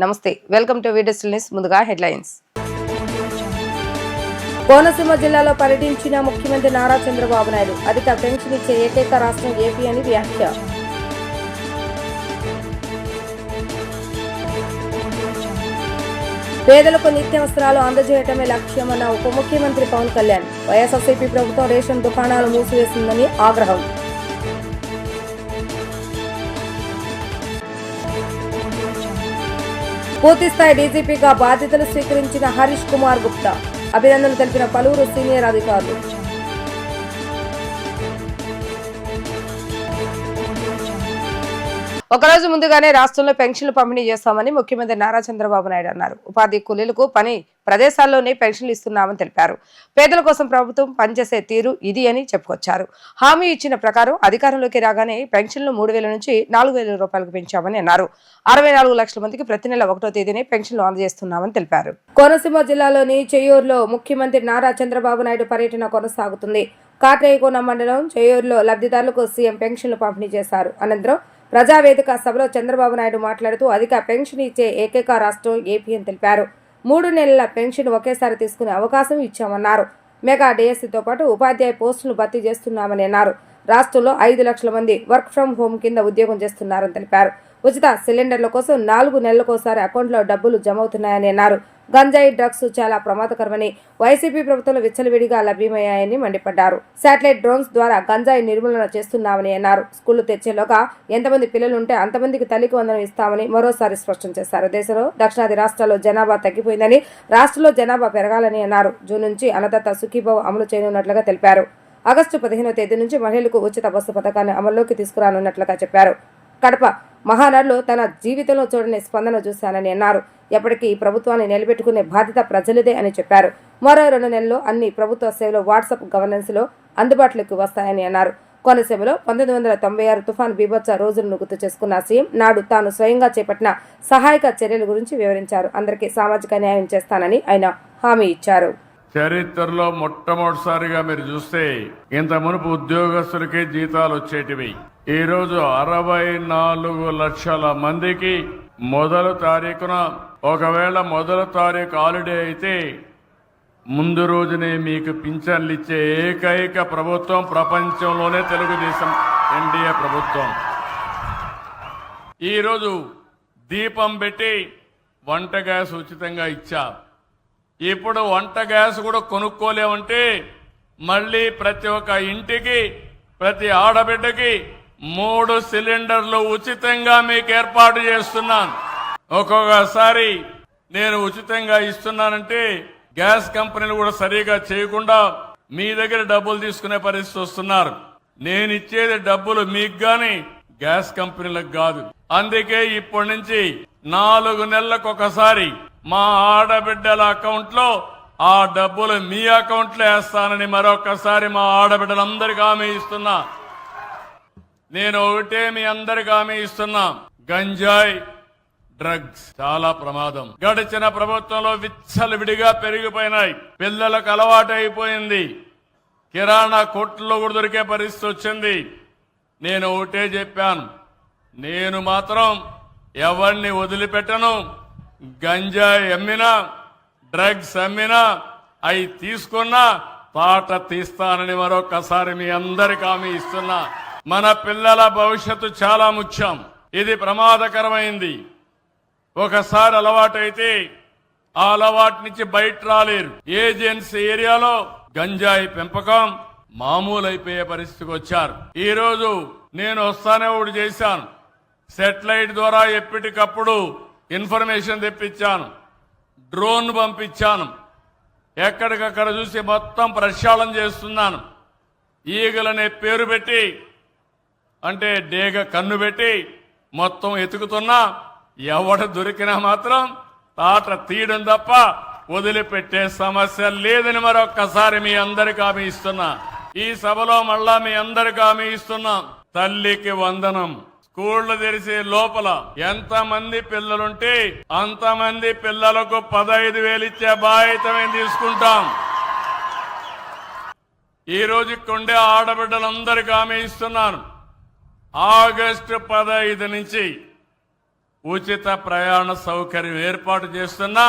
నమస్తే, welcome to video news. ముందుగా headlines. Konaseema జిల్లాలో పర్యటించిన ముఖ్యమంత్రి నారా చంద్రబాబు నాయుడు అధిక పెన్షన్ ఇచ్చే ఏకైక రాష్ట్రం ఏపీ అని వ్యాఖ్య. పేదలకు నిత్యావసరాలు అందజేయటమే లక్ష్యమన్న ఉప ముఖ్యమంత్రి పవన్ కళ్యాణ్. వైఎస్ఆర్సీపీ ప్రభుత్వం రేషన్ దుకాణాలు మూసివేసిందని ఆగ్రహం. పూర్తిస్థాయి డీజీపీగా బాధ్యతలు స్వీకరించిన హరీష్ కుమార్ గుప్తా. అభినందనలు తెలిపిన పలువురు సీనియర్ అధికారులు. ఒకరోజు ముందుగానే రాష్ట్రంలో పెన్షన్లు పంపిణీ చేస్తామని ముఖ్యమంత్రి నారా చంద్రబాబు నాయుడు అన్నారు. ఉపాధి కూలీలకు పని ప్రదేశాల్లోనే పెన్షన్లు ఇస్తున్నామని తెలిపారు. పేదల కోసం ప్రభుత్వం పనిచేసే తీరు ఇది అని చెప్పుకొచ్చారు. హామీ ఇచ్చిన ప్రకారం అధికారంలోకి రాగానే పెన్షన్లు 3,000 నుంచి 4,000 రూపాయలకు పెంచామని అన్నారు. 64 లక్షల మందికి ప్రతి నెల 1వ తేదీనే పెన్షన్లు అందజేస్తున్నామని తెలిపారు. కోనసీమ జిల్లాలోని చెయ్యూరులో ముఖ్యమంత్రి నారా చంద్రబాబు నాయుడు పర్యటన కొనసాగుతుంది. కాట్రేయకోన మండలం చెయ్యూరులో లబ్ధిదారులకు సీఎం పెన్షన్లు పంపిణీ చేశారు. అనంతరం ప్రజావేదిక సభలో చంద్రబాబు నాయుడు మాట్లాడుతూ అధిక పెన్షన్ ఇచ్చే ఏకైక రాష్ట్రం ఏపీ అని తెలిపారు. 3 నెలల పెన్షన్ ఒకేసారి తీసుకునే అవకాశం ఇచ్చామన్నారు. మెగా డిఎస్సీతో పాటు ఉపాధ్యాయ పోస్టులను భర్తీ చేస్తున్నామని అన్నారు. రాష్ట్రంలో 5 లక్షల మంది వర్క్ ఫ్రం హోం కింద ఉద్యోగం చేస్తున్నారని తెలిపారు. ఉచిత సిలిండర్ల కోసం 4 నెలలకోసారి అకౌంట్లో డబ్బులు జమ అవుతున్నాయని అన్నారు. గంజాయి డ్రగ్స్ చాలా ప్రమాదకరమని వైసీపీ ప్రభుత్వంలో విచ్చలవిడిగా లభ్యమయ్యాయని మండిపడ్డారు. శాటిలైట్ డ్రోన్స్ ద్వారా గంజాయి నిర్మూలన చేస్తున్నామని అన్నారు. స్కూళ్లు తెచ్చేలోగా ఎంతమంది పిల్లలు ఉంటే అంతమందికి తల్లికి వందనం ఇస్తామని మరోసారి స్పష్టం చేశారు. దేశంలో దక్షిణాది రాష్ట్రాల్లో జనాభా తగ్గిపోయిందని, రాష్ట్రంలో జనాభా పెరగాలని అన్నారు. జూన్ నుంచి అన్నదాత సుఖీభావ్ అమలు చేయనున్నట్లుగా తెలిపారు. ఆగస్టు 15వ తేదీ నుంచి మహిళలకు ఉచిత బస్సు పథకాన్ని అమల్లోకి తీసుకురానున్నట్లుగా చెప్పారు. కడప మహానగర్లో తన జీవితంలో చూడని స్పందన చూశానని అన్నారు. ఎప్పటికీ ఈ ప్రభుత్వాన్ని నిలబెట్టుకునే బాధ్యత ప్రజలదే అని చెప్పారు. మరో 2 నెలల్లో అన్ని ప్రభుత్వ సేవలు వాట్సాప్ గవర్నెన్స్ లో అందుబాటులోకి వస్తాయని అన్నారు. కోనసీమలో 1996 తుఫాన్ బీభత్స రోజులను గుర్తు చేసుకున్న సీఎం నాడు తాను స్వయంగా చేపట్టిన సహాయక చర్యల గురించి వివరించారు. అందరికీ సామాజిక న్యాయం చేస్తానని ఆయన హామీ ఇచ్చారు. చరిత్రలో మొట్టమొదటిసారిగా మీరు చూస్తే ఇంత మునుపు ఉద్యోగస్తులకి జీతాలు వచ్చేటివి. ఈ రోజు 64 లక్షల మందికి మొదటి తారీఖున, ఒకవేళ మొదటి తారీఖు హాలిడే అయితే ముందు రోజునే మీకు పింఛన్లు ఇచ్చే ఏకైక ప్రభుత్వం ప్రపంచంలోనే తెలుగుదేశం ఎన్డీఏ ప్రభుత్వం. ఈరోజు దీపం పెట్టి వంట గ్యాస్ ఉచితంగా ఇచ్చా. ఇప్పుడు వంట గ్యాస్ కూడా కొనుక్కోలేమంటే మళ్ళీ ప్రతి ఒక్క ఇంటికి, ప్రతి ఆడబిడ్డకి 3 సిలిండర్లు ఉచితంగా మీకు ఏర్పాటు చేస్తున్నాను. ఒక్కొక్కసారి నేను ఉచితంగా ఇస్తున్నానంటే గ్యాస్ కంపెనీలు కూడా సరిగా చేయకుండా మీ దగ్గర డబ్బులు తీసుకునే పరిస్థితి వస్తున్నారు. నేను ఇచ్చేది డబ్బులు మీకు గాని గ్యాస్ కంపెనీలకు కాదు. అందుకే ఇప్పటి నుంచి 4 నెలలకు ఒకసారి మా ఆడబిడ్డల అకౌంట్ లో ఆ డబ్బులు మీ అకౌంట్ లో వేస్తానని మరొకసారి మా ఆడబిడ్డలందరికీ హామీ ఇస్తున్నా. నేను ఒకటే మీ అందరికి హామీ ఇస్తున్నా, గంజాయి డ్రగ్స్ చాలా ప్రమాదం. గడిచిన ప్రభుత్వంలో విచ్చలవిడిగా పెరిగిపోయినాయి. పిల్లలకు అలవాటు అయిపోయింది. కిరాణా కొట్లో కూడా దొరికే పరిస్థితి వచ్చింది. నేను ఒకటే చెప్పాను, నేను మాత్రం ఎవరిని వదిలిపెట్టను. గంజాయి అమ్మినా, డ్రగ్స్ అమ్మినా, అవి తీసుకున్నా తాట తీస్తానని మరొకసారి మీ అందరికి హామీ ఇస్తున్నా. మన పిల్లల భవిష్యత్తు చాలా ముఖ్యం. ఇది ప్రమాదకరమైంది. ఒకసారి అలవాటైతే ఆ అలవాటు నుంచి బయట రాలేరు. ఏజెన్సీ ఏరియాలో గంజాయి పెంపకం మామూలు అయిపోయే పరిస్థితికి వచ్చారు. ఈ రోజు నేను వస్తానే ఒకటి చేశాను. సెటిలైట్ ద్వారా ఎప్పటికప్పుడు ఇన్ఫర్మేషన్ తెప్పించాను. డ్రోన్ పంపించాను. ఎక్కడికక్కడ చూసి మొత్తం ప్రక్షాళన చేస్తున్నాను. ఈగలనే పేరు పెట్టి, అంటే డేగ కన్ను పెట్టి మొత్తం ఎతుకుతున్నా ఎవడు దొరికినా మాత్రం తాట తీయడం తప్ప వదిలిపెట్టే సమస్య లేదని మరొక్కసారి మీ అందరికి హామీ ఇస్తున్నా. ఈ సభలో మళ్ళా మీ అందరికి హామీ ఇస్తున్నా. తల్లికి వందనం. స్కూళ్లు తెరిసే లోపల ఎంతమంది పిల్లలుంటే అంతమంది పిల్లలకు 15,000 ఇచ్చే బాధ్యత మేము తీసుకుంటాం. ఈ రోజు కొండే ఆడబిడ్డలందరికీ హామీ ఇస్తున్నాను. ఆగస్టు 15 నుంచి ఉచిత ప్రయాణ సౌకర్యం ఏర్పాటు చేస్తున్నా,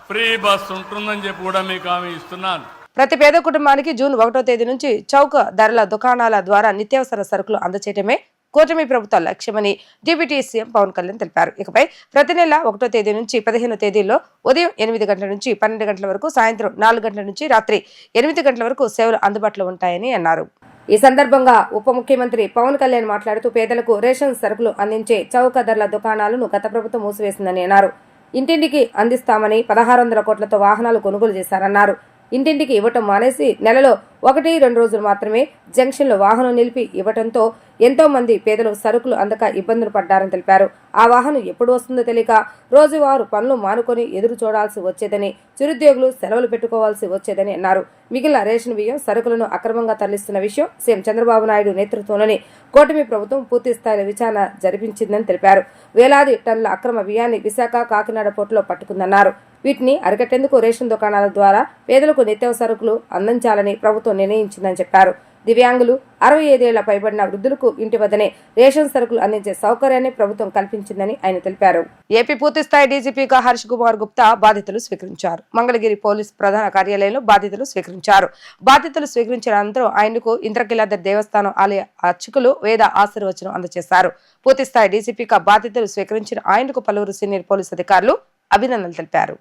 ఫ్రీ బస్ ఉంటుందని చెప్పి కూడా మీకు హామీ ఇస్తున్నాను. ప్రతి పేద కుటుంబానికి జూన్ 1వ తేదీ నుంచి చౌక ధరల దుకాణాల ద్వారా నిత్యావసర సరుకులు అందచేయటమే కూటమి ప్రభుత్వ లక్ష్యమని డిప్యూటీ సీఎం పవన్ కళ్యాణ్ తెలిపారు. ఇకపై ప్రతి నెల 1వ తేదీ నుంచి 15 తేదీల్లో ఉదయం 8 గంటల నుంచి 12 గంటల వరకు, సాయంత్రం 4 గంటల నుంచి రాత్రి 8 గంటల వరకు సేవలు అందుబాటులో ఉంటాయని అన్నారు. ఈ సందర్భంగా ఉప ముఖ్యమంత్రి పవన్ కళ్యాణ్ మాట్లాడుతూ పేదలకు రేషన్ సరుకులు అందించే చౌక ధరల దుకాణాలను గత ప్రభుత్వం మూసివేసిందని అన్నారు. ఇంటింటికి అందిస్తామని 1600 కోట్లతో వాహనాలు కొనుగోలు చేశారన్నారు. ఇంటింటికి ఇవ్వటం మానేసి నెలలో 1-2 రోజులు మాత్రమే జంక్షన్లో వాహనం నిలిపి ఇవ్వటంతో ఎంతో మంది పేదలు సరుకులు అందక ఇబ్బందులు పడ్డారని తెలిపారు. ఆ వాహనం ఎప్పుడు వస్తుందో తెలియక రోజువారు పనులు మానుకొని ఎదురు చూడాల్సి వచ్చేదని, చిరుద్యోగులు సెలవులు పెట్టుకోవాల్సి వచ్చేదని అన్నారు. మిగిలిన రేషన్ బియ్యం సరుకులను అక్రమంగా తరలిస్తున్న విషయం సీఎం చంద్రబాబు నాయుడు నేతృత్వంలోని కూటమి ప్రభుత్వం పూర్తి స్థాయిలో విచారణ జరిపించిందని తెలిపారు. వేలాది టన్నుల అక్రమ బియ్యాన్ని విశాఖ, కాకినాడ పోర్టులో పట్టుకుందన్నారు. వీటిని అరికట్టేందుకు రేషన్ దుకాణాల ద్వారా పేదలకు నిత్యావసరకులు అందించాలని ప్రభుత్వం నిర్ణయించిందని చెప్పారు. దివ్యాంగులు, 65 ఏళ్ల పైబడిన వృద్ధులకు ఇంటి వద్దనే రేషన్ సరుకులు అందించే సౌకర్యాన్ని ప్రభుత్వం కల్పించిందని ఆయన తెలిపారు. ఏపీ పూర్తిస్థాయి డీజీపీగా హర్ష్ కుమార్ గుప్తా బాధ్యతలు స్వీకరించారు. మంగళగిరి పోలీస్ ప్రధాన కార్యాలయంలో బాధ్యతలు స్వీకరించారు. బాధ్యతలు స్వీకరించిన అనంతరం ఆయనకు ఇంద్రకీలాద్రి దేవస్థానం ఆలయ అర్చకులు వేద ఆశీర్వచనం అందజేశారు. పూర్తిస్థాయి డీజీపీగా బాధ్యతలు స్వీకరించిన ఆయనకు పలువురు సీనియర్ పోలీసు అధికారులు అభినందనలు తెలిపారు.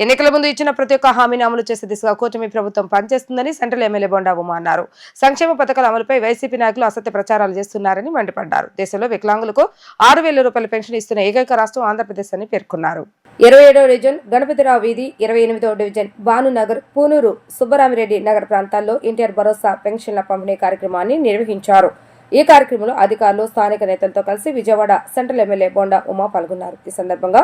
ఎన్నికల ముందు ఇచ్చిన ప్రతి ఒక్క హామీని అమలు చేసే దిశగా కూటమి ప్రభుత్వం పనిచేస్తుందని సెంట్రల్ ఎమ్మెల్యే బొండా ఉమా అన్నారు. సంక్షేమ పథకాల అమలుపై వైసీపీ నాయకులు అసత్య ప్రచారాలు చేస్తున్నారని మండిపడ్డారు. దేశంలో వికలాంగులకు 6,000 రూపాయల పెన్షన్ ఇస్తున్న ఏకైక రాష్ట్రం ఆంధ్రప్రదేశ్ అని పేర్కొన్నారు. 27వ డివిజన్ గణపతిరావు వీధి, 28వ డివిజన్ భానునగర్, పూనూరు, సుబ్బరామిరెడ్డి నగర్ ప్రాంతాల్లో ఎన్టీఆర్ భరోసా పెన్షన్ల పంపిణీ కార్యక్రమాన్ని నిర్వహించారు. ఈ కార్యక్రమంలో అధికారులు, స్థానిక నేతలతో కలిసి విజయవాడ సెంట్రల్ ఎమ్మెల్యే బొండా ఉమా పాల్గొన్నారు. ఈ సందర్భంగా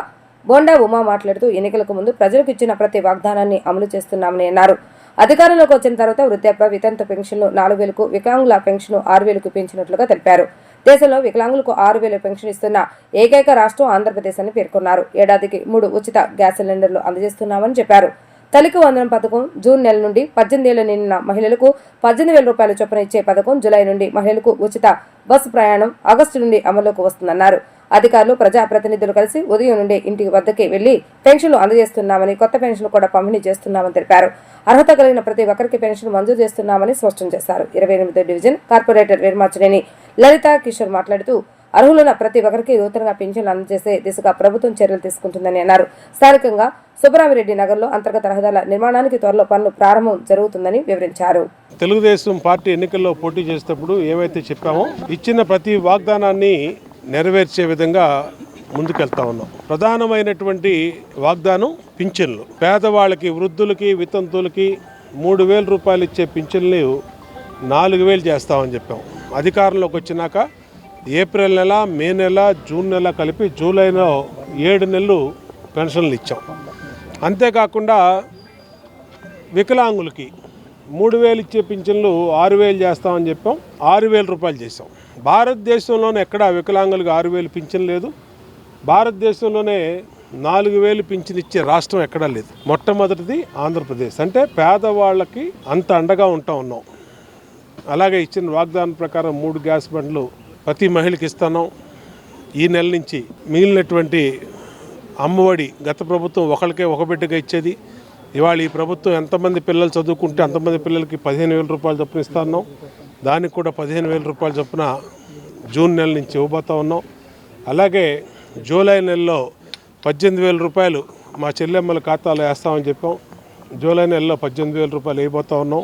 బొండా ఉమా మాట్లాడుతూ ఎన్నికలకు ముందు ప్రజలకు ఇచ్చిన ప్రతి వాగ్దానాన్ని అమలు చేస్తున్నామని అన్నారు. అధికారంలోకి వచ్చిన తర్వాత వృద్ధాప్య, వితంతు పెన్షన్లు 4,000కు, వికలాంగుల పెన్షన్ 6,000కు పెంచినట్లుగా తెలిపారు. దేశంలో వికలాంగులకు 6,000 పెన్షన్ ఇస్తున్న ఏకైక రాష్ట్రం ఆంధ్రప్రదేశ్ అని పేర్కొన్నారు. ఏడాదికి 3 ఉచిత గ్యాస్ సిలిండర్లు అందజేస్తున్నామని చెప్పారు. తల్లికి వందనం పథకం జూన్ నెల నుండి 18 ఏళ్లు నిండిన మహిళలకు 18,000 రూపాయల చొప్పున ఇచ్చే పథకం జులై నుండి, మహిళలకు ఉచిత బస్సు ప్రయాణం ఆగస్టు నుండి అమలులోకి వస్తుందన్నారు. అధికారులు, ప్రజాప్రతినిధులు కలిసి ఉదయం నుండి ఇంటి వద్దకే వెళ్లి పెన్షన్లు అందజేస్తున్నామని, కొత్త పెన్షన్లు కూడా పంపిణీ చేస్తున్నామని తెలిపారు. అర్హత కలిగిన ప్రతి ఒక్కరికి పెన్షన్ మంజూరు చేస్తున్నామని స్పష్టం చేశారు. 28వ డివిజన్ కార్పొరేటర్ వీరమాచినేని లలిత కిషోర్ మాట్లాడుతూ అర్హులైన ప్రతి ఒక్కరికి నూతనంగా పింఛన్లు అందజేసే దిశగా ప్రభుత్వం చర్యలు తీసుకుంటుందని అన్నారు. స్థానికంగా సుబ్బరామిరెడ్డి నగర్లో అంతర్గత రహదారుల నిర్మాణానికి త్వరలో పనులు ప్రారంభం జరుగుతుందని వివరించారు. తెలుగుదేశం పార్టీ ఎన్నికల్లో పోటీ చేసేటప్పుడు ఏమైతే చెప్పామో ఇచ్చిన ప్రతి వాగ్దానాన్ని నెరవేర్చే విధంగా ముందుకెళ్తా ఉన్నాం. ప్రధానమైనటువంటి వాగ్దానం పింఛన్లు. పేదవాళ్ళకి, వృద్ధులకి, వితంతువులకి 3,000 రూపాయలు ఇచ్చే పింఛన్లు 4,000 చేస్తామని చెప్పాం. అధికారంలోకి వచ్చినాక ఏప్రిల్ నెల, మే నెల, జూన్ నెల కలిపి జూలైలో 7 నెలలు పెన్షన్లు ఇచ్చాం. అంతేకాకుండా వికలాంగులకి 3,000 ఇచ్చే పింఛన్లు 6,000 చేస్తామని చెప్పాం. 6,000 రూపాయలు చేసాం. భారతదేశంలోనే ఎక్కడా వికలాంగులకు 6,000 పింఛన్ లేదు. భారతదేశంలోనే 4,000 పింఛన్ ఇచ్చే రాష్ట్రం ఎక్కడా లేదు. మొట్టమొదటిది ఆంధ్రప్రదేశ్. అంటే పేదవాళ్ళకి అంత అండగా ఉన్నాం. అలాగే ఇచ్చిన వాగ్దానం ప్రకారం 3 గ్యాస్ బండ్లు ప్రతి మహిళకి ఇస్తున్నాం. ఈ నెల నుంచి మిగిలినటువంటి అమ్మఒడి గత ప్రభుత్వం ఒకరికే ఒక బిడ్డగా ఇచ్చేది. ఇవాళ ఈ ప్రభుత్వం ఎంతమంది పిల్లలు చదువుకుంటే అంతమంది పిల్లలకి 15,000 రూపాయలు చొప్పున ఇస్తున్నాం. దానికి కూడా 15,000 రూపాయలు చొప్పున జూన్ నెల నుంచి ఇవ్వబోతా ఉన్నాం. అలాగే జూలై నెలలో 18,000 రూపాయలు మా చెల్లెమ్మల ఖాతాలో వేస్తామని చెప్పాం. జూలై నెలలో 18,000 రూపాయలు వేయబోతా ఉన్నాం.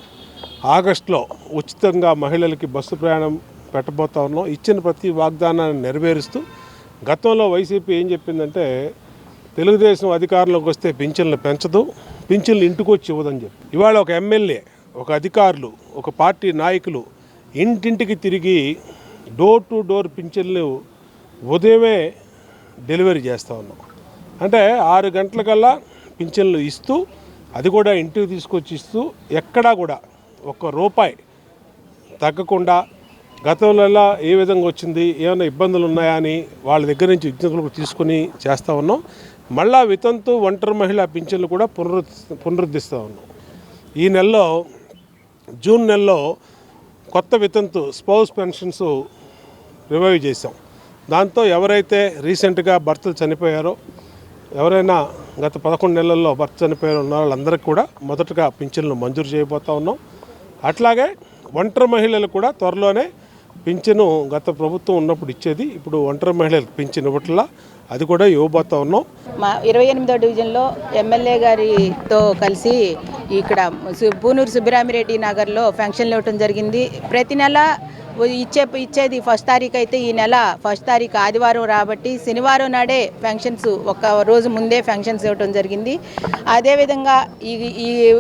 ఆగస్టులో ఉచితంగా మహిళలకి బస్సు ప్రయాణం పెట్టబోతా ఉన్నాం. ఇచ్చిన ప్రతి వాగ్దానాన్ని నెరవేరుస్తూ గతంలో వైసీపీ ఏం చెప్పిందంటే తెలుగుదేశం అధికారంలోకి వస్తే పింఛన్లు పెంచదు, పింఛన్లు ఇంటికి వచ్చి ఇవ్వదని చెప్పి. ఇవాళ ఒక ఎమ్మెల్యే, ఒక అధికారులు, ఒక పార్టీ నాయకులు ఇంటింటికి తిరిగి డోర్ టు డోర్ పింఛన్లు ఉదయమే డెలివరీ చేస్తూ ఉన్నాం. అంటే 6 గంటలకల్లా పింఛన్లు ఇస్తూ, అది కూడా ఇంటికి తీసుకొచ్చి ఇస్తూ, ఎక్కడా కూడా ₹1 తగ్గకుండా గతంలో ఏ విధంగా వచ్చింది, ఏమైనా ఇబ్బందులు ఉన్నాయా అని వాళ్ళ దగ్గర నుంచి విజ్ఞతలు తీసుకుని చేస్తూ ఉన్నాం. మళ్ళా వితంతు ఒంటరి మహిళా పింఛన్లు కూడా పునరుద్ధరిస్తూ ఉన్నాం. ఈ నెలలో జూన్ నెలలో కొత్త వితంతు స్పౌస్ పెన్షన్స్ రివైవ్ చేసాం. దాంతో ఎవరైతే రీసెంట్గా భర్తలు చనిపోయారో, ఎవరైనా గత 11 నెలల్లో భర్త చనిపోయారో ఉన్న వాళ్ళందరికీ కూడా మొదటగా పింఛన్లు మంజూరు చేయబోతూ ఉన్నాం. అట్లాగే ఒంటరి మహిళలు కూడా త్వరలోనే పింఛను గత ప్రభుత్వం ఉన్నప్పుడు ఇచ్చేది ఇప్పుడు ఒంటరి మహిళలకు పింఛను ఇవ్వట్లా, అది కూడా ఇవ్వబోతా ఉన్నాం. మా 28వ డివిజన్లో ఎమ్మెల్యే గారితో కలిసి ఇక్కడ పూనూరు సుబ్బిరామిరెడ్డి నగర్లో ఫంక్షన్లు ఇవ్వటం జరిగింది. ప్రతి నెల ఇచ్చేది 1 తారీఖు అయితే ఈ నెల 1 తారీఖు ఆదివారం రాబట్టి శనివారం నాడే ఫంక్షన్స్, ఒక రోజు ముందే ఫంక్షన్స్ ఇవ్వటం జరిగింది. అదేవిధంగా ఈ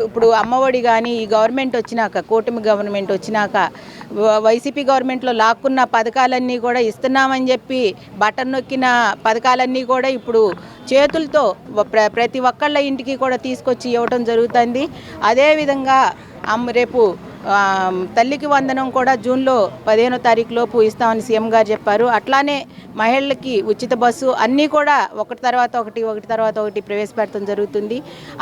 ఇప్పుడు అమ్మఒడి కానీ ఈ గవర్నమెంట్ వచ్చినాక, కూటమి గవర్నమెంట్ వచ్చినాక వైసీపీ గవర్నమెంట్లో లాక్కున్న పథకాలన్నీ కూడా ఇస్తున్నామని చెప్పి బటన్ నొక్కిన పథకాలన్నీ కూడా ఇప్పుడు చేతులతో ప్రతి ఒక్కళ్ళ ఇంటికి కూడా తీసుకొచ్చి ఇవ్వటం జరుగుతుంది. అదేవిధంగా రేపు తల్లికి వందనం కూడా జూన్లో 15వ తారీఖు లోపు ఇస్తామని సీఎం గారు చెప్పారు. అట్లానే మహిళలకి ఉచిత బస్సు అన్నీ కూడా ఒకటి తర్వాత ఒకటి ప్రవేశపెట్టడం జరుగుతుంది.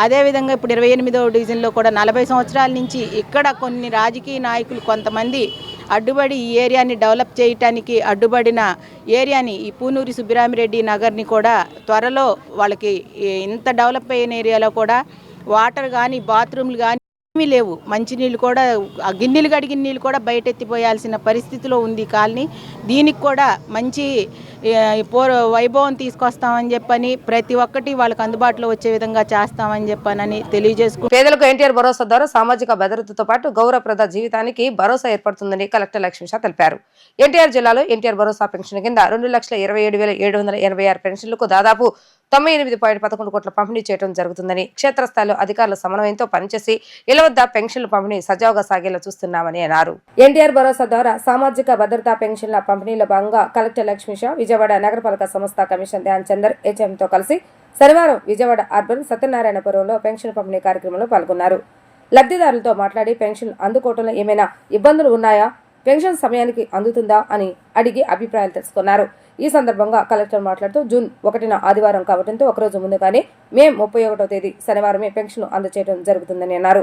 అదేవిధంగా ఇప్పుడు 28వ డివిజన్లో కూడా 40 సంవత్సరాల నుంచి ఇక్కడ కొన్ని రాజకీయ నాయకులు కొంతమంది అడ్డుపడి ఈ ఏరియాని డెవలప్ చేయటానికి అడ్డుపడిన ఏరియాని, ఈ పూనూరి సుబ్బిరామిరెడ్డి నగర్ని కూడా త్వరలో వాళ్ళకి ఇంత డెవలప్ అయిన ఏరియాలో కూడా వాటర్ కానీ, బాత్రూమ్లు కానీ ఏమీ లేవు. మంచినీళ్ళు కూడా, గిన్నెలు కడిగిన నీళ్ళు కూడా బయట ఎత్తిపోయాల్సిన పరిస్థితిలో ఉంది కాలనీ. దీనికి కూడా మంచి వైభవం తీసుకొస్తామని చెప్పని, ప్రతి ఒక్కటి వాళ్ళకి అందుబాటులో వచ్చే విధంగా చేస్తామని చెప్పానని తెలియజేసుకుంటాం. పేదలకు ఎన్టీఆర్ భరోసా ద్వారా సామాజిక భద్రతతో పాటు గౌరవప్రద జీవితానికి భరోసా ఏర్పడుతుందని కలెక్టర్ లక్ష్మీషా తెలిపారు. ఎన్టీఆర్ జిల్లాలో ఎన్టీఆర్ భరోసా పెన్షన్ కింద 2,27,786 పెన్షన్లకు దాదాపు 98.11 కోట్ల పంపిణీ చేయడం జరుగుతుందని, క్షేత్రస్థాయిలో అధికారుల సమన్వయంతో పనిచేసి ఇళ్ల వద్ద పెన్షన్ల పంపిణీ సజావుగా సాగేలా చూస్తున్నామని అన్నారు. ఎన్టీఆర్ భరోసా ద్వారా సామాజిక భద్రతా పెన్షన్ల పంపిణీలో భాగంగా కలెక్టర్ లక్ష్మీషా విజయవాడ నగరపాలక సంస్థ కమిషనర్ ధ్యాన్ చందర్ హెచ్ఎంతో కలిసి శనివారం విజయవాడ అర్బన్ సత్యనారాయణపురంలో పెన్షన్ పంపిణీ కార్యక్రమంలో పాల్గొన్నారు. లబ్ధిదారులతో మాట్లాడి పెన్షన్ అందుకోవడంలో ఏమైనా ఇబ్బందులు ఉన్నాయా, పెన్షన్ సమయానికి అందుతుందా అని అడిగి అభిప్రాయాలు తెలుసుకున్నారు. ఈ సందర్భంగా కలెక్టర్ మాట్లాడుతూ జూన్ 1న ఆదివారం కావడంతో ఒకరోజు ముందుగానే మే 31వ తేదీ శనివారమే పెన్షన్ అందజేయడం జరుగుతుందని అన్నారు.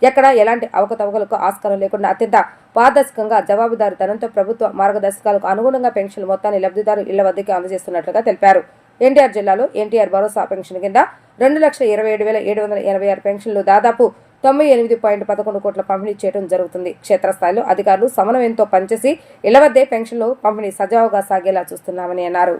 ఎక్కడ ఎలాంటి అవకతవకలకు ఆస్కారం లేకుండా అత్యంత పారదర్శకంగా జవాబుదారీతనంతో ప్రభుత్వ మార్గదర్శకాలకు అనుగుణంగా పెన్షన్ మొత్తాన్ని లబ్ధిదారు ఇళ్ల వద్దకి అందజేస్తున్నట్లుగా తెలిపారు. ఎన్టీఆర్ జిల్లాలో ఎన్టీఆర్ భరోసా పెన్షన్ కింద 2,27,786 పెన్షన్లు దాదాపు 98.11 కోట్ల పంపిణీ చేయడం జరుగుతుంది. క్షేత్రస్థాయిలో అధికారులు సమన్వయంతో పనిచేసి ఇళ్ల వద్దే పెన్షన్లు పంపిణీ సజావుగా సాగేలా చూస్తున్నామని అన్నారు.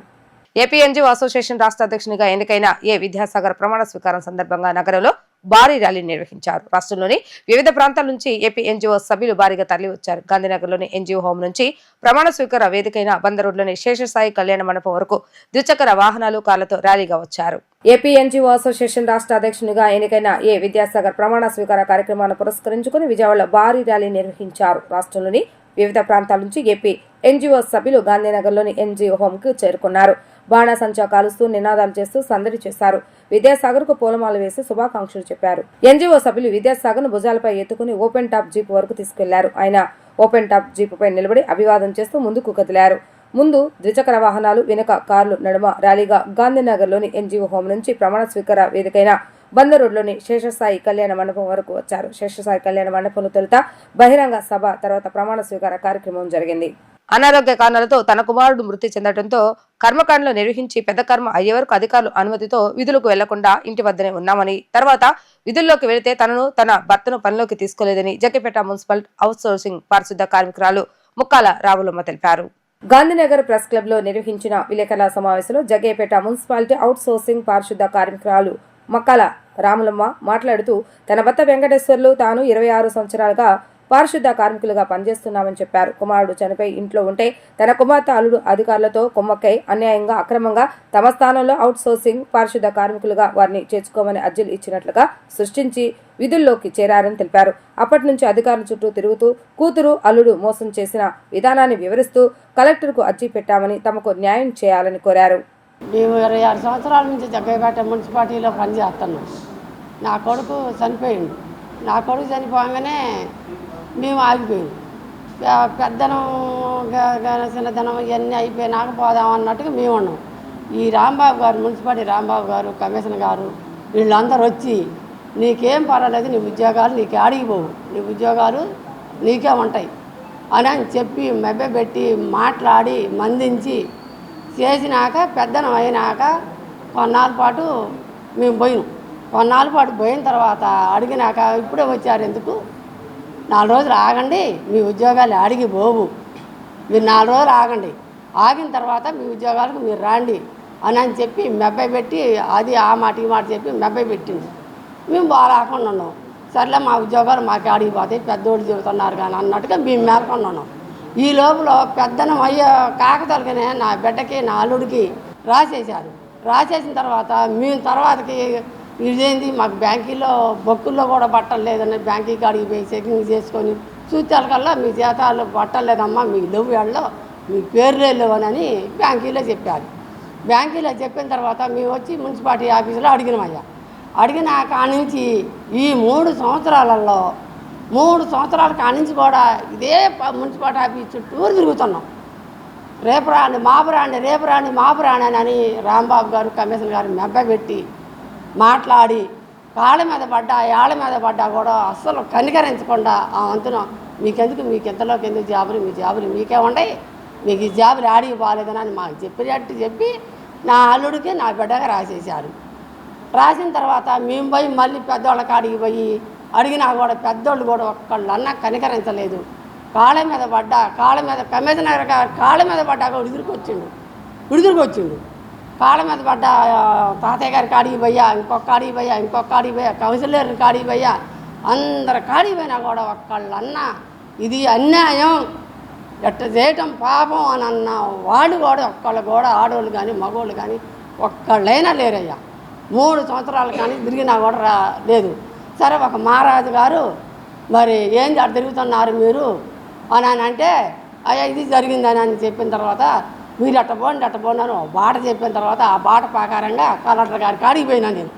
ఏపీ ఎన్జీఓ అసోసియేషన్ రాష్ట్ర అధ్యక్షునిగా ఎన్నికైన ఏ విద్యాసాగర్ ప్రమాణ స్వీకారం సందర్భంగా నగరంలో భారీ ర్యాలీ నిర్వహించారు. రాష్ట్రంలోని వివిధ ప్రాంతాల నుంచి ఏపీ ఎన్జీఓ సభ్యులు భారీగా తరలివచ్చారు. గాంధీనగర్లోని ఎన్జీఓ హోం నుంచి ప్రమాణ స్వీకార వేదికైన బందర్ రోడ్లోని శేషసాయి కళ్యాణ మండపం వరకు ద్విచక్ర వాహనాలు, కార్లతో ర్యాలీగా వచ్చారు. ఏపీ ఎన్జీఓ అసోసియేషన్ రాష్ట్ర అధ్యక్షునిగా ఎన్నికైన ఏ విద్యాసాగర్ ప్రమాణ స్వీకార కార్యక్రమాన్ని పురస్కరించుకుని విజయవాడలో భారీ ర్యాలీ నిర్వహించారు. రాష్ట్రంలోని వివిధ ప్రాంతాల నుంచి ఏపీ ఎన్జీఓ సభ్యులు గాంధీనగర్లోని ఎన్జీఓ హోం కు చేరుకున్నారు. బాణాసంచా కాలుస్తూ నినాదాలు చేస్తూ సందడి చేశారు. విద్యాసాగర్ కు పూలమాల వేసి శుభాకాంక్షలు చెప్పారు. ఎన్జీఓ సభ్యులు విద్యాసాగర్ ను భుజాలపై ఎత్తుకుని ఓపెన్ టాప్ జీప్ వరకు తీసుకెళ్లారు. ఆయన ఓపెన్ టాప్ జీపుపై నిలబడి అభివాదం చేస్తూ ముందుకు కదిలారు. ముందు ద్విచక్ర వాహనాలు, వెనుక కార్లు నడుమ ర్యాలీగా గాంధీనగర్లోని ఎన్జీఓ హోం నుంచి ప్రమాణ స్వీకార వేదికైన బందర్ రోడ్లోని శేషసాయి కళ్యాణ మండపం వరకు వచ్చారు. శేషసాయి కళ్యాణ మండపంలో తొలుత బహిరంగ సభ, తర్వాత ప్రమాణ స్వీకార కార్యక్రమం జరిగింది. అనారోగ్య కారణాలతో తన కుమారుడు మృతి చెందడంతో కర్మకాండలు నిర్వహించి పెద్ద కర్మ అయ్యే వరకు అధికారుల అనుమతితో విధులకు వెళ్లకుండా ఇంటి వద్దనే ఉన్నామని, తర్వాత విధుల్లోకి వెళితే తన భర్తను పనిలోకి తీసుకోలేదని జగ్గైపేట మున్సిపల్ అవుట్ సోర్సింగ్ పారిశుద్ధ కార్మికురాలు ముక్కాల రావులమ్మ తెలిపారు. గాంధీనగర్ ప్రెస్ క్లబ్ లో నిర్వహించిన విలేకరుల సమావేశంలో జగ్గైపేట మున్సిపాలిటీ అవుట్ సోర్సింగ్ పారిశుద్ధ కార్మికురాలు మక్కాల రాములమ్మ మాట్లాడుతూ తన భర్త వెంకటేశ్వర్లు తాను 26 సంవత్సరాలుగా పారిశుద్ధ కార్మికులుగా పనిచేస్తున్నామని చెప్పారు. కుమారుడు చనిపోయి ఇంట్లో ఉంటే తన కుమార్తె అల్లుడు అధికారులతో కుమ్మక్కై అన్యాయంగా అక్రమంగా తమ స్థానంలో అవుట్ సోర్సింగ్ పారిశుద్ధ కార్మికులుగా వారిని చేర్చుకోమని అర్జీలు ఇచ్చినట్లుగా సృష్టించి విధుల్లోకి చేరారని తెలిపారు. అప్పటి నుంచి అధికారుల చుట్టూ తిరుగుతూ కూతురు అల్లుడు మోసం చేసిన విధానాన్ని వివరిస్తూ కలెక్టర్కు అర్జీ పెట్టామని, తమకు న్యాయం చేయాలని కోరారు. మేము 26 సంవత్సరాల నుంచి జగ్గైపేట మున్సిపాలిటీలో పనిచేస్తున్నాం. నా కొడుకు చనిపోయిండు. నా కొడుకు చనిపోగానే మేము ఆగిపోయాం. పెద్దనం చిన్నదనం ఇవన్నీ అయిపోయినాక పోదాం అన్నట్టుగా మేము ఉన్నాం. ఈ రాంబాబు గారు, మున్సిపాలిటీ రాంబాబు గారు, కమిషనర్ గారు వీళ్ళందరూ వచ్చి నీకేం పర్వాలేదు, నీ ఉద్యోగాలు నీకు ఆడిగిపోవు, నీ ఉద్యోగాలు నీకే ఉంటాయి అని చెప్పి మెబ్బెట్టి మాట్లాడి మందించి చేసినాక పెద్దనం అయినాక కొన్నాళ్ళ పాటు మేము పోయినాం. కొన్నాళ్ళ పాటు పోయిన తర్వాత అడిగినాక ఇప్పుడే వచ్చారు ఎందుకు, 4 రోజులు ఆగండి, మీ ఉద్యోగాలు అడిగి పోవు, మీరు 4 రోజులు ఆగండి, ఆగిన తర్వాత మీ ఉద్యోగాలకు మీరు రాండి అని చెప్పి మెబ్బై పెట్టి అది ఆ మాట ఈ మాట చెప్పి మెబ్బై పెట్టింది. మేము బాగాకుండా ఉన్నాం. సర్లే మా ఉద్యోగాలు మాకు ఆడిగిపోతాయి, పెద్దోళ్ళు చెబుతున్నారు కానీ అన్నట్టుగా మేము మేల్కొని ఉన్నాం. ఈ లోపల పెద్దనం అయ్యే కాకతలకనే నా బిడ్డకి నా అల్లుడికి రాసేసారు. రాసేసిన తర్వాత మేము తర్వాతకి ఇదేంది మాకు బ్యాంకీలో బొక్కుల్లో కూడా బట్టలు లేదని బ్యాంకీ కాడికి పోయి చెకింగ్ చేసుకొని చూచాలకల్లా మీ జీతాలు బట్టలు లేదమ్మా, మీకు లేవు ఏళ్ళలో, మీ పేర్లే లేవని బ్యాంకీలో చెప్పారు. బ్యాంకీలో చెప్పిన తర్వాత మేము వచ్చి మున్సిపాలిటీ ఆఫీసులో అడిగినామయ్యా. అడిగిన కానించి ఈ 3 సంవత్సరాలలో 3 సంవత్సరాల కానించి కూడా ఇదే మున్సిపాలిటీ ఆఫీస్ చుట్టూరు తిరుగుతున్నాం. రేపు రాండి మాపు రాండి, రేపు రాండి మాపు రాండి అని రాంబాబు గారు, కమిషనర్ గారు మెబ్బెట్టి మాట్లాడి కాళ్ళ మీద పడ్డా ఏళ్ళ మీద పడ్డా కూడా అస్సలు కనికరించకుండా ఆ వంతున మీకెందుకు, మీకు ఎంతలోకి ఎందుకు జాబులు, మీ జాబులు మీకే ఉంటాయి, మీకు ఈ జాబులు ఆడికి పోలేదని మాకు చెప్పినట్టు చెప్పి నా అల్లుడికి నా బిడ్డగా రాసేసారు. రాసిన తర్వాత మేము పోయి మళ్ళీ పెద్దవాళ్ళ కాడికి పోయి అడిగినా కూడా పెద్దోళ్ళు కూడా ఒక్కళ్ళన్నా కనికరించలేదు. కాళ్ళ మీద పడ్డా, కాళ్ళ మీద కమిషనర్ గారు కాళ్ళ మీద పడ్డాక విడుదలకొచ్చిండు. కాళ్ళ మీద పడ్డా తాతయ్య గారి కాడికి పోయా, ఇంకొక కాడికి పోయా, కౌన్సిలర్ కాడికి పోయా, అందరి కాడికి పోయినా కూడా ఒక్కళ్ళన్నా ఇది అన్యాయం, ఎట్ట చేయటం పాపం అని అన్న వాళ్ళు కూడా ఒక్కళ్ళు కూడా ఆడవాళ్ళు కానీ మగవాళ్ళు కానీ ఒక్కళ్ళైనా లేరయ్యా. 3 సంవత్సరాలు కానీ తిరిగినా కూడా లేదు. సరే ఒక మహారాజు గారు మరి ఏంది అటు తిరుగుతున్నారు మీరు అని అంటే అయ్యా ఇది జరిగిందని చెప్పిన తర్వాత మీరు అట్ట పోండి అని బాట చెప్పిన తర్వాత ఆ బాట ప్రకారంగా కలెక్టర్ గారి కాడికి పోయినా నేను.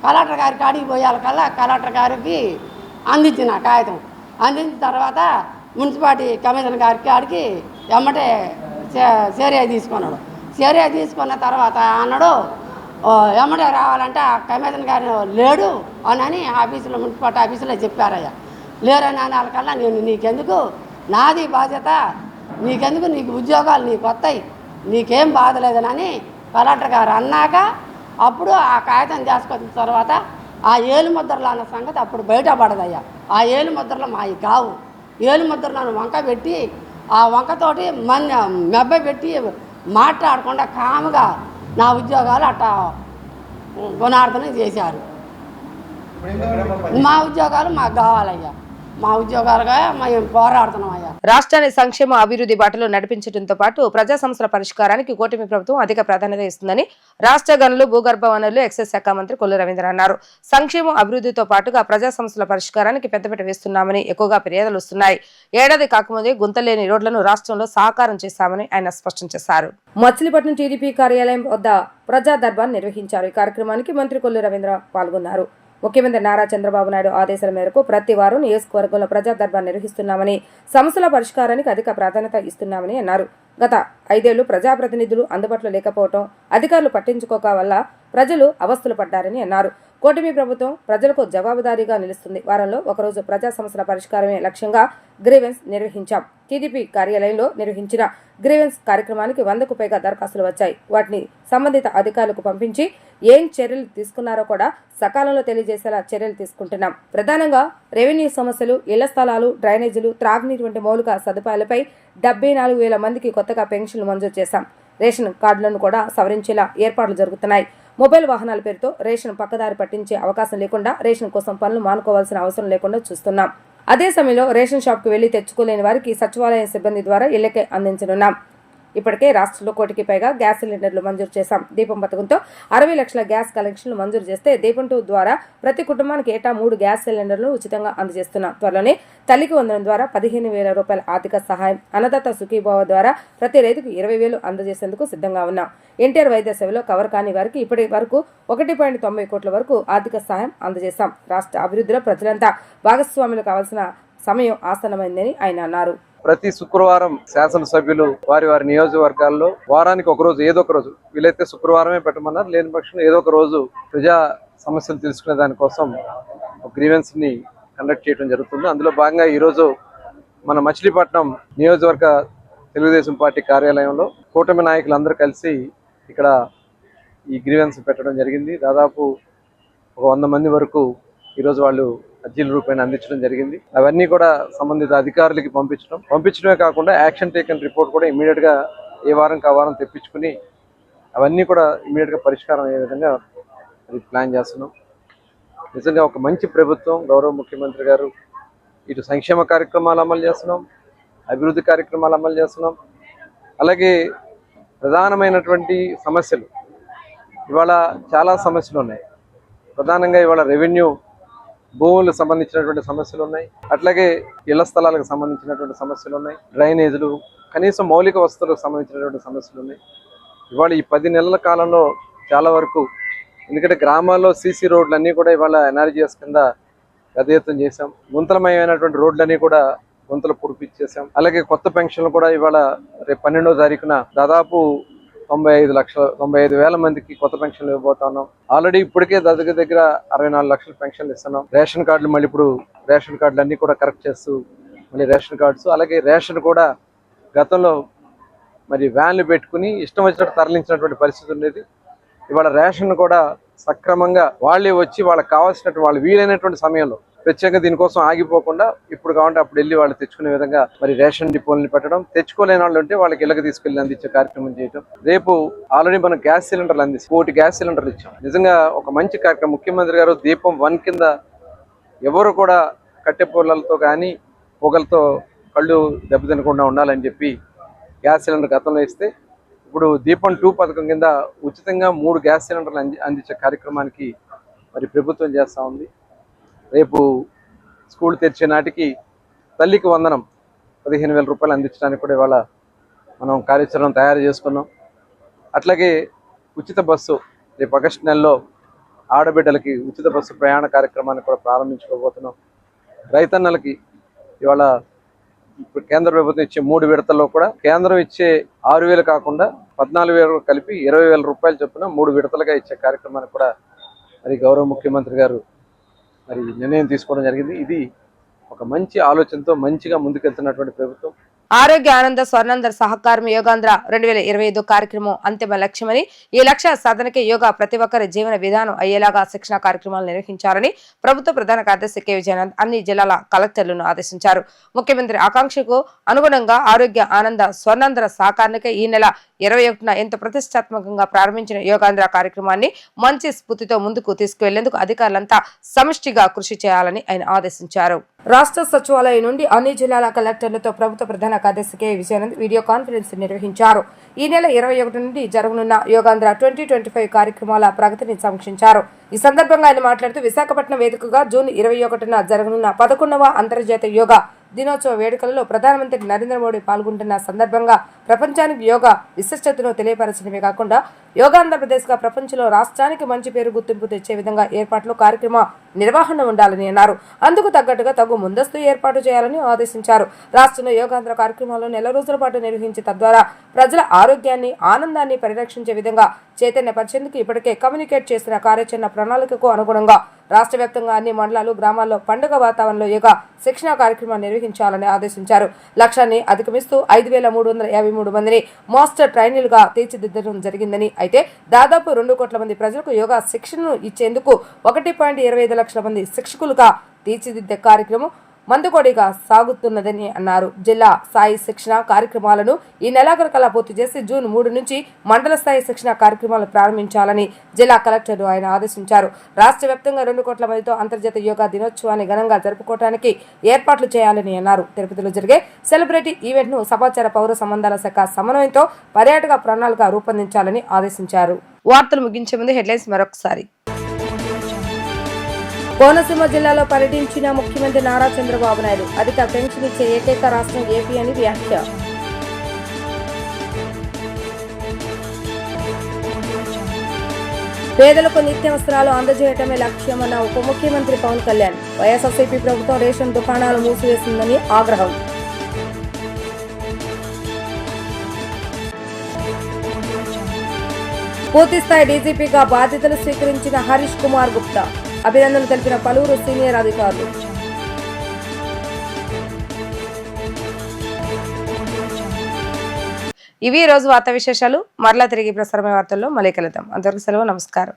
కలెక్టర్ గారి కాడికి పోయాలకల్లా కలెక్టర్ గారికి అందించిన కాగితం. అందించిన తర్వాత మున్సిపాలిటీ కమిషనర్ గారి కాడికి ఎమ్మటే చర్య తీసుకున్నాడు. చర్య తీసుకున్న తర్వాత అన్నాడు ఎమ్మటే రావాలంటే ఆ కమిషనర్ గారు లేడు అని ఆఫీసులో మున్సిపాలిటీ ఆఫీసులో చెప్పారయ్యా. లేరని వాళ్ళకల్లా నేను నీకెందుకు, నాది బాధ్యత, నీకెందుకు, నీకు ఉద్యోగాలు నీకు వస్తాయి, నీకేం బాధ లేదని కలెక్టర్ గారు అన్నాక అప్పుడు ఆ కాగితం చేసుకొచ్చిన తర్వాత ఆ ఏలుముద్రలు అన్న సంగతి అప్పుడు బయటపడదయ్యా. ఆ ఏలుముద్రలు మావి కావు. ఏలుముద్రలను వంక పెట్టి ఆ వంకతోటి మెబ్బ పెట్టి మాట్లాడకుండా కాముగా నా ఉద్యోగాలు అట్టా గుణార్థన చేశారు. మా ఉద్యోగాలు మాకు కావాలయ్యా, మా ఉద్యోగాలుగా మేము పోరాడుతున్నాం అయ్యా. రాష్ట్రాన్ని సంక్షేమ అభివృద్ధి బాటలో నడిపించడంతో పాటు ప్రజా సమస్యల పరిష్కారానికి కూటమి ప్రభుత్వం అధిక ప్రాధాన్యత ఇస్తుందని రాష్ట్ర గనులు భూగర్భ వనరులు ఎక్సైజ్ శాఖ మంత్రి కొల్లు రవీంద్ర అన్నారు. సంక్షేమ అభివృద్ధితో పాటుగా ప్రజా సమస్యల పరిష్కారానికి పెద్దపీట వేస్తున్నామని, ఎక్కువగా ఫిర్యాదులు వస్తున్నాయి. ఏడాది కాకముందే గుంతలేని రోడ్లను రాష్ట్రంలో సాకారం చేశామని ఆయన స్పష్టం చేశారు. మచిలీపట్నం టీడీపీ కార్యాలయం వద్ద ప్రజా దర్బార్ నిర్వహించారు. ఈ కార్యక్రమానికి మంత్రి కొల్లు రవీంద్ర పాల్గొన్నారు. ముఖ్యమంత్రి నారా చంద్రబాబు నాయుడు ఆదేశాల మేరకు ప్రతి వారం నియోజకవర్గంలో ప్రజా దర్బార్ నిర్వహిస్తున్నామని, సమస్యల పరిష్కారానికి అధిక ప్రాధాన్యత ఇస్తున్నామని అన్నారు. గత 5 ఏళ్లు ప్రజాప్రతినిధులు అందుబాటులో లేకపోవడం, అధికారులు పట్టించుకోక వల్ల ప్రజలు అవస్థలు పడ్డారని అన్నారు. కూటమి ప్రభుత్వం ప్రజలకు జవాబుదారీగా నిలుస్తుంది. వారంలో ఒకరోజు ప్రజా సమస్యల పరిష్కారమే లక్ష్యంగా గ్రీవెన్స్ నిర్వహించాం. టీడీపీ కార్యాలయంలో నిర్వహించిన గ్రీవెన్స్ కార్యక్రమానికి 100కు పైగా దరఖాస్తులు వచ్చాయి. వాటిని సంబంధిత అధికారులకు పంపించి ఏం చర్యలు తీసుకున్నారో కూడా సకాలంలో తెలియజేసేలా చర్యలు తీసుకుంటున్నాం. ప్రధానంగా రెవెన్యూ సమస్యలు, ఇళ్ల స్థలాలు, డ్రైనేజీలు, త్రాగునీరు వంటి మౌలిక సదుపాయాలపై 74,000 మందికి కొత్తగా పెన్షన్లు మంజూరు చేశాం. రేషన్ కార్డులను కూడా సవరించేలా ఏర్పాట్లు జరుగుతున్నాయి. మొబైల్ వాహనాల పేరుతో రేషన్ పక్కదారి పట్టించే అవకాశం లేకుండా, రేషన్ కోసం పనులు మానుకోవాల్సిన అవసరం లేకుండా చూస్తున్నాం. అదే సమయంలో రేషన్ షాప్కు వెళ్లి తెచ్చుకోలేని వారికి సచివాలయం సిబ్బంది ద్వారా ఇళ్లకే అందించనున్నాం. ఇప్పటికే రాష్ట్రంలో 1 కోటికి పైగా గ్యాస్ సిలిండర్లు మంజూరు చేశాం. దీపం పథకంతో 60 లక్షల గ్యాస్ కనెక్షన్లు మంజూరు చేస్తే, దీపం 2 ద్వారా ప్రతి కుటుంబానికి ఏటా 3 గ్యాస్ సిలిండర్లు ఉచితంగా అందజేస్తున్నాం. త్వరలోనే తల్లికి వందనం ద్వారా 15,000 రూపాయల ఆర్థిక సహాయం, అన్నదాత సుఖీభావ ద్వారా ప్రతి రైతుకు 20,000 అందజేసేందుకు సిద్ధంగా ఉన్నాం. ఎన్టీఆర్ వైద్య సేవలో కవర్ కాని వారికి ఇప్పటి వరకు 1.90 కోట్ల వరకు ఆర్థిక సహాయం అందజేశాం. రాష్ట్ర అభివృద్ధిలో ప్రజలంతా భాగస్వాములు కావాల్సిన సమయం ఆసన్నమైందని ఆయన అన్నారు. ప్రతి శుక్రవారం శాసనసభ్యులు వారి వారి నియోజకవర్గాల్లో వారానికి ఒక రోజు, ఏదో ఒక రోజు, వీలైతే శుక్రవారమే పెట్టమన్నారు, లేని పక్షంలో ఏదో ఒక రోజు ప్రజా సమస్యలు తెలుసుకునే దానికోసం గ్రీవెన్స్ ని కండక్ట్ చేయడం జరుగుతుంది. అందులో భాగంగా ఈరోజు మన మచిలీపట్నం నియోజకవర్గ తెలుగుదేశం పార్టీ కార్యాలయంలో కూటమి నాయకులందరూ కలిసి ఇక్కడ ఈ గ్రీవెన్స్ పెట్టడం జరిగింది. దాదాపు ఒక 100 మంది వరకు ఈరోజు వాళ్ళు అర్జీల రూపాయలు అందించడం జరిగింది. అవన్నీ కూడా సంబంధిత అధికారులకి పంపించడమే కాకుండా యాక్షన్ టేకన్ రిపోర్ట్ కూడా ఇమీడియట్ గా ఏ వారం ఆ వారం తెప్పించుకుని అవన్నీ కూడా ఇమీడియట్ గా పరిష్కారం అయ్యే విధంగా ప్లాన్ చేస్తున్నాం. నిజంగా ఒక మంచి ప్రభుత్వం, గౌరవ ముఖ్యమంత్రి గారు ఇటు సంక్షేమ కార్యక్రమాలు అమలు చేస్తున్నాం, అభివృద్ధి కార్యక్రమాలు అమలు చేస్తున్నాం. అలాగే ప్రధానమైనటువంటి సమస్యలు ఇవాళ చాలా సమస్యలు ఉన్నాయి. ప్రధానంగా ఇవాళ రెవెన్యూ భూములకు సంబంధించినటువంటి సమస్యలు ఉన్నాయి. అట్లాగే ఇళ్ల స్థలాలకు సంబంధించినటువంటి సమస్యలు ఉన్నాయి. డ్రైనేజీలు, కనీసం మౌలిక వసతులకు సంబంధించినటువంటి సమస్యలు ఉన్నాయి. ఇవాళ ఈ 10 నెలల కాలంలో చాలా వరకు, ఎందుకంటే గ్రామాల్లో సీసీ రోడ్లన్నీ కూడా ఇవాళ ఎన్ఆర్జీఎస్ కింద గతయత్నం చేశాం. గుంతలమయమైనటువంటి రోడ్లన్నీ కూడా గుంతలు పొడిపించేసాం. అలాగే కొత్త పెన్షన్లు కూడా ఇవాళ రేపు 12వ తారీఖున దాదాపు 95,000 మందికి కొత్త పెన్షన్లు ఇవ్వబోతా ఉన్నాం. ఆల్రెడీ ఇప్పటికే దగ్గర 64 లక్షల పెన్షన్లు ఇస్తున్నాం. రేషన్ కార్డులు మళ్ళీ ఇప్పుడు రేషన్ కార్డులు అన్ని కూడా కరెక్ట్ చేస్తూ మళ్ళీ రేషన్ కార్డ్స్, అలాగే రేషన్ కూడా గతంలో మరి వ్యాన్లు పెట్టుకుని ఇష్టం వచ్చినట్టు తరలించినటువంటి పరిస్థితి ఉండేది. ఇవాళ రేషన్ కూడా సక్రమంగా వాళ్ళే వచ్చి వాళ్ళకి కావాల్సినట్టు వాళ్ళు వీలైనటువంటి సమయంలో ప్రత్యేకంగా దీనికోసం ఆగిపోకుండా ఇప్పుడు కావాలంటే అప్పుడు వెళ్ళి వాళ్ళు తెచ్చుకునే విధంగా మరి రేషన్ డిపోల్ని పెట్టడం, తెచ్చుకోలేని వాళ్ళు ఉంటే వాళ్ళకి ఇళ్ళకి తీసుకెళ్లి అందించే కార్యక్రమం చేయడం. రేపు ఆల్రెడీ మనం గ్యాస్ సిలిండర్లు 1 కోటి గ్యాస్ సిలిండర్లు ఇచ్చాం. నిజంగా ఒక మంచి కార్యక్రమం. ముఖ్యమంత్రి గారు దీపం 1 కింద ఎవరు కూడా కట్టె పొలాలతో కానీ పొగలతో కళ్ళు దెబ్బతినకుండా ఉండాలని చెప్పి గ్యాస్ సిలిండర్ గతంలో ఇస్తే, ఇప్పుడు దీపం 2 పథకం కింద ఉచితంగా 3 గ్యాస్ సిలిండర్లు అందించే కార్యక్రమానికి మరి ప్రభుత్వం చేస్తూ ఉంది. రేపు స్కూల్ తెరిచే నాటికి తల్లికి వందనం 15,000 రూపాయలు అందించడానికి కూడా ఇవాళ మనం కార్యాచరణ తయారు చేసుకున్నాం. అట్లాగే ఉచిత బస్సు రేపు ఆగస్టు నెలలో ఆడబిడ్డలకి ఉచిత బస్సు ప్రయాణ కార్యక్రమాన్ని కూడా ప్రారంభించుకోబోతున్నాం. రైతన్నలకి ఇవాళ ఇప్పుడు కేంద్ర ప్రభుత్వం ఇచ్చే 3 విడతల్లో కూడా కేంద్రం ఇచ్చే 6,000 కాకుండా 14,000 కలిపి 20,000 రూపాయలు చొప్పున 3 విడతలుగా ఇచ్చే కార్యక్రమాన్ని కూడా మరి గౌరవ ముఖ్యమంత్రి గారు మరి నిర్ణయం తీసుకోవడం జరిగింది. ఇది ఒక మంచి ఆలోచనతో మంచిగా ముందుకెళ్తున్నటువంటి ప్రభుత్వం. ఆరోగ్య ఆనంద స్వర్ణాంధ్ర సహకారం యోగాంధ్ర 2025 కార్యక్రమం అంతిమ లక్ష్యమని ఈ లక్ష్య సాధనకి యోగా ప్రతి ఒక్కరి జీవన విధానం అయ్యేలాగా శిక్షణ కార్యక్రమాలు నిర్వహించాలని ప్రభుత్వ ప్రధాన కార్యదర్శి కె విజయనంద్ అన్ని జిల్లాల కలెక్టర్లను ఆదేశించారు. ముఖ్యమంత్రి ఆకాంక్షకు అనుగుణంగా ఆరోగ్య ఆనంద స్వర్ణాంధ్ర సహకారానికి ఈ నెల 21న ఎంతో ప్రతిష్టాత్మకంగా ప్రారంభించిన యోగాంధ్ర కార్యక్రమాన్ని మంచి స్ఫూర్తితో ముందుకు తీసుకువెళ్లేందుకు అధికారులంతా సమిష్టిగా కృషి చేయాలని ఆయన ఆదేశించారు. రాష్ట్ర సచివాలయం నుండి అన్ని జిల్లాల కలెక్టర్లతో ప్రభుత్వ ప్రధాన కార్యదర్శి కె విజయనంద్ వీడియో కాన్ఫరెన్స్ నిర్వహించారు. ఈ నెల 21 నుండి జరగనున్న యోగాంధ్ర 2025 కార్యక్రమాల ప్రగతిని సమీక్షించారు. ఈ సందర్భంగా ఆయన మాట్లాడుతూ విశాఖపట్నం వేదికగా జూన్ 21న జరగనున్న 11వ అంతర్జాతీయ యోగా దినోత్సవ వేడుకలలో ప్రధానమంత్రి నరేంద్ర మోడీ పాల్గొంటున్న సందర్భంగా ప్రపంచానికి యోగా విశిష్టతను తెలియపరచడమే కాకుండా యోగాంధ్రప్రదేశ్ గా ప్రపంచంలో రాష్ట్రానికి మంచి పేరు గుర్తింపు తెచ్చే విధంగా ఏర్పాట్లు కార్యక్రమ నిర్వహణ ఉండాలని అన్నారు. అందుకు తగ్గట్టుగా తగు ముందస్తు ఏర్పాటు చేయాలని ఆదేశించారు. రాష్ట్రంలో యోగాంధ్ర కార్యక్రమాలను నెల రోజుల పాటు నిర్వహించి తద్వారా ప్రజల ఆరోగ్యాన్ని ఆనందాన్ని పరిరక్షించే విధంగా చైతన్యపరిచేందుకు ఇప్పటికే కమ్యూనికేట్ చేసిన కార్యాచరణ ప్రణాళికకు అనుగుణంగా రాష్ట్ర వ్యాప్తంగా అన్ని మండలాలు గ్రామాల్లో పండుగ వాతావరణంలో యోగా శిక్షణ కార్యక్రమాన్ని నిర్వహించాలని ఆదేశించారు. లక్ష్యాన్ని అధిగమిస్తూ 5,353 మందిని మాస్టర్ ట్రైనీలుగా తీర్చిదిద్దడం జరిగిందని, అయితే దాదాపు 2 కోట్ల మంది ప్రజలకు యోగా శిక్షణను ఇచ్చేందుకు 1.25 లక్షల మంది శిక్షకులుగా తీర్చిదిద్దే కార్యక్రమం మందుకొడిగా సాగుతున్నదని అన్నారు. జిల్లా స్థాయి శిక్షణ కార్యక్రమాలను ఈ నెలాఖరుకల్లా పూర్తి చేసి జూన్ 3 నుంచి మండల స్థాయి శిక్షణ కార్యక్రమాలు ప్రారంభించాలని జిల్లా కలెక్టర్ ఆయన ఆదేశించారు. రాష్ట్ర వ్యాప్తంగా 2 కోట్ల మందితో అంతర్జాతీయ యోగా దినోత్సవాన్ని ఘనంగా జరుపుకోవడానికి ఏర్పాట్లు చేయాలని అన్నారు. తిరుపతిలో జరిగే సెలబ్రిటీ ఈవెంట్ ను సమాచార పౌర సంబంధాల శాఖ సమన్వయంతో పర్యాటక ప్రణాళిక రూపొందించాలని ఆదేశించారు. వార్తలు ముగించే ముందు హెడ్లైన్స్ మరొకసారి. కోనసీమ జిల్లాలో పర్యటించిన ముఖ్యమంత్రి నారా చంద్రబాబు నాయుడు అధిక పెన్షన్ ఇచ్చే ఏకైక రాష్ట్రం ఏపీ అని వ్యాఖ్య. పేదలకు నిత్యావసరాలు అందజేయటమే లక్ష్యమన్న ఉప ముఖ్యమంత్రి పవన్ కళ్యాణ్. వైఎస్ఆర్సీపీ ప్రభుత్వం రేషన్ దుకాణాలు మూసివేసిందని ఆగ్రహం. పూర్తిస్థాయి డీజీపీగా బాధ్యతలు స్వీకరించిన హరీష్ కుమార్ గుప్తా. అభినందనలు తెలిపిన పలువురు సీనియర్ అధికారులు. ఇవి ఈ రోజు వార్తా విశేషాలు. మరలా తిరిగి ప్రసారమైన వార్తల్లో మళ్ళీ కలుద్దాం. అంతవరకు సెలవు. నమస్కారం.